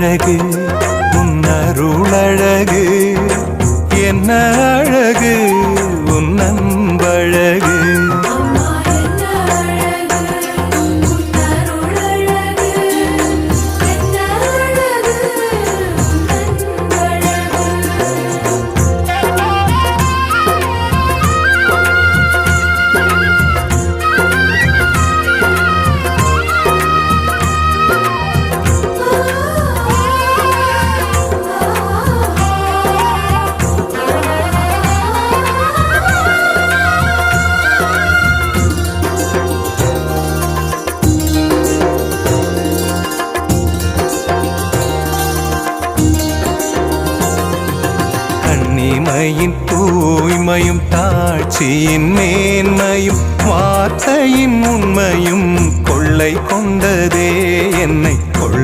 அழகு உன்னருளழகு என்ன அழகு உன் அன்பழகு கண்ணிமையின் தூய்மையும் தாட்சியின் மேன்மையும் வார்த்தையின் உண்மையும் கொள்ளை கொண்டதே என்னை கொள்ளை